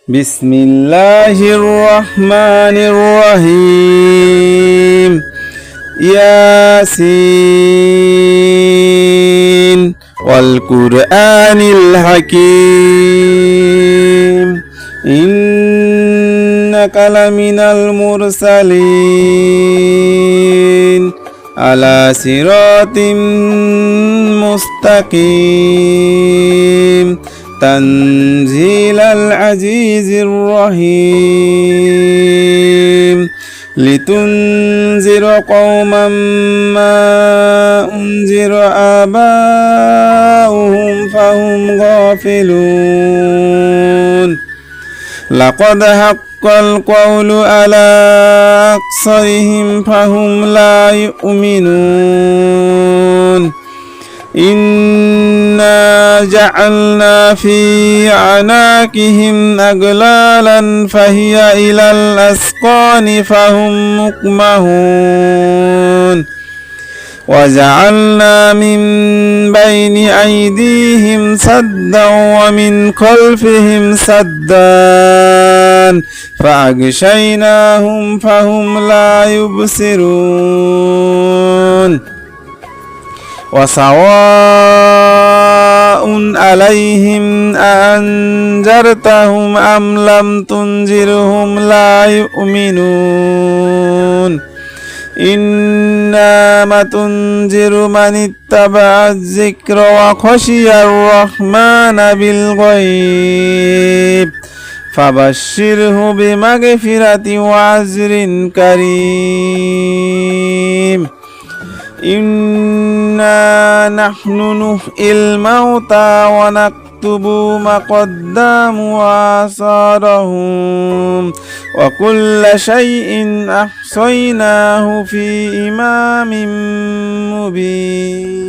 بسم الله الرحمن الرحيم ياسين والقرآن الحكيم إنك لمن المرسلين على صراط مستقيم تنزيل العزيز الرحيم لتنذر قوما ما أنذر آباؤهم فهم غافلون لقد حق القول على أكثرهم فهم لا يؤمنون إنا جعلنا في أعناقهم أغلالا فهي إلى الأذقان فهم مقمحون وجعلنا من بين أيديهم سدا ومن خلفهم سدا فأغشيناهم فهم لا يبصرون وسواء عليهم أأنذرتهم أم لم تنذرهم لا يؤمنون إنما تنذر من اتبع الذكر وخشي الرحمن بالغيب فبشره بمغفرة وأجر كريم إنا نحن نحيي الموتى ونكتب ما قدموا وآثارهم وكل شيء أحصيناه في إمام مبين